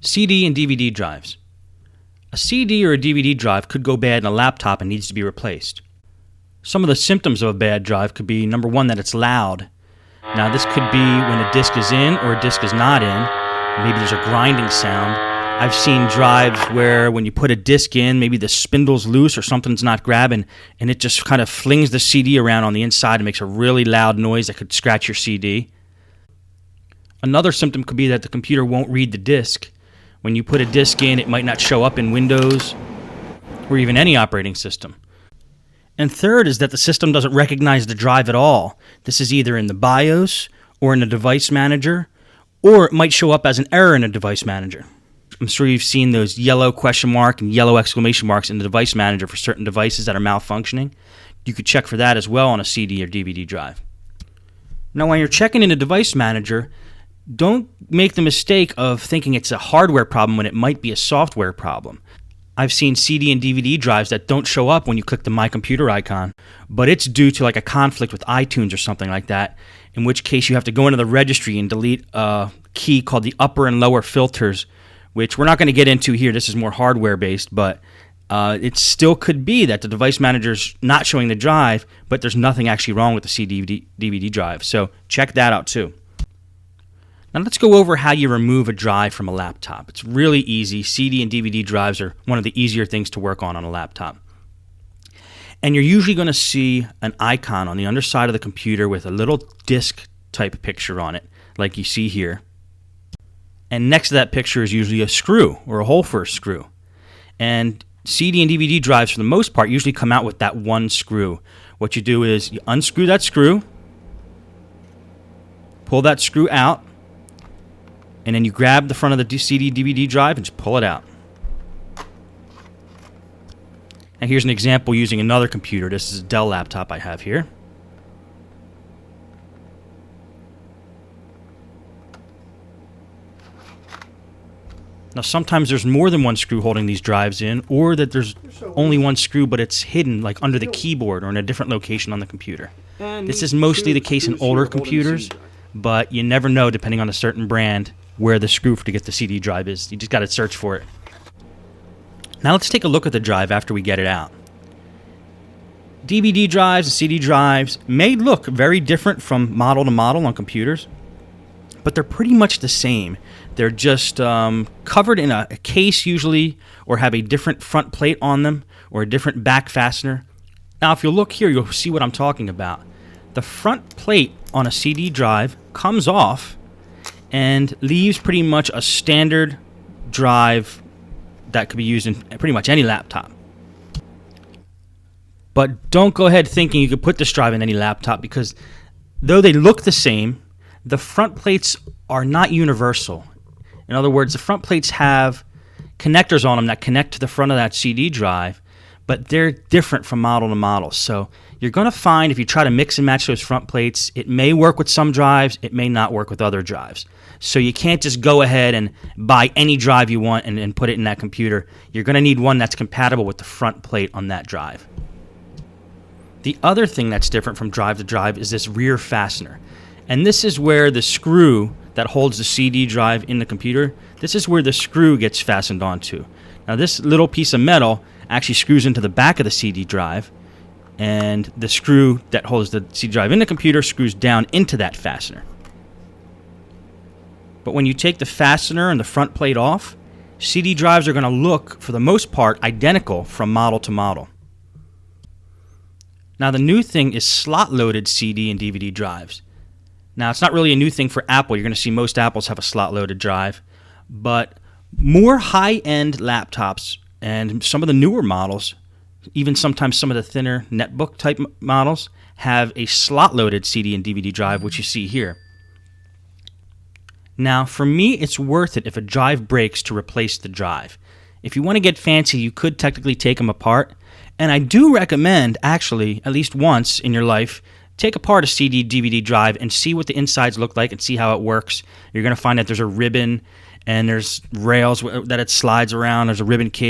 CD and DVD drives. A CD or a DVD drive could go bad in a laptop and needs to be replaced. Some of the symptoms of a bad drive could be, number one, that it's loud. Now, this could be when a disc is in or a disc is not in. Maybe there's a grinding sound. I've seen drives where when you put a disc in, maybe the spindle's loose or something's not grabbing, and it just kind of flings the CD around on the inside and makes a really loud noise that could scratch your CD. Another symptom could be that the computer won't read the disc. When you put a disc in, it might not show up in Windows or even any operating system. And third is that the system doesn't recognize the drive at all. This is either in the BIOS or in the device manager, or it might show up as an error in a device manager. I'm sure you've seen those yellow question mark and yellow exclamation marks in the device manager for certain devices that are malfunctioning. You could check for that as well on a CD or DVD drive. Now, when you're checking in a device manager, don't make the mistake of thinking it's a hardware problem when it might be a software problem. I've seen CD and DVD drives that don't show up when you click the My Computer icon, but it's due to like a conflict with iTunes or something like that, in which case you have to go into the registry and delete a key called the upper and lower filters, which we're not going to get into here. This is more hardware based, but it still could be that the device manager's not showing the drive, but there's nothing actually wrong with the CD DVD drive. So check that out too. Now let's go over how you remove a drive from a laptop. It's really easy. CD and DVD drives are one of the easier things to work on a laptop. And you're usually going to see an icon on the underside of the computer with a little disk type picture on it, like you see here. And next to that picture is usually a screw or a hole for a screw. And CD and DVD drives, for the most part, usually come out with that one screw. What you do is you unscrew that screw, pull that screw out, and then you grab the front of the CD DVD drive and just pull it out. And here's an example using another computer. This is a Dell laptop I have here. Now sometimes there's more than one screw holding these drives in, or that there's only one screw but it's hidden like under the keyboard or in a different location on the computer. This is mostly the case in older computers, but you never know depending on a certain brand where the screw to get the CD drive is. You just got to search for it. Now let's take a look at the drive after we get it out. DVD drives and CD drives may look very different from model to model on computers, but they're pretty much the same. They're just covered in a case usually, or have a different front plate on them, or a different back fastener. Now if you look here, you'll see what I'm talking about. The front plate on a CD drive comes off and leaves pretty much a standard drive that could be used in pretty much any laptop. But don't go ahead thinking you could put this drive in any laptop, because though they look the same, the front plates are not universal. In other words, the front plates have connectors on them that connect to the front of that CD drive, but they're different from model to model. So you're going to find if you try to mix and match those front plates, it may work with some drives, it may not work with other drives. So you can't just go ahead and buy any drive you want and put it in that computer. You're going to need one that's compatible with the front plate on that drive. The other thing that's different from drive to drive is this rear fastener. And this is where the screw that holds the CD drive in the computer, this is where the screw gets fastened onto. Now this little piece of metal actually screws into the back of the CD drive, and the screw that holds the CD drive in the computer screws down into that fastener. But when you take the fastener and the front plate off, CD drives are going to look, for the most part, identical from model to model. Now the new thing is slot-loaded CD and DVD drives. Now it's not really a new thing for Apple. You're going to see most Apples have a slot-loaded drive, but more high-end laptops and some of the newer models, even sometimes some of the thinner netbook type models, have a slot-loaded CD and DVD drive, which you see here. Now, for me, it's worth it if a drive breaks to replace the drive. If you want to get fancy, you could technically take them apart, and I do recommend, actually, at least once in your life, take apart a CD, DVD drive and see what the insides look like and see how it works. You're going to find that there's a ribbon and there's rails that it slides around. There's a ribbon cage.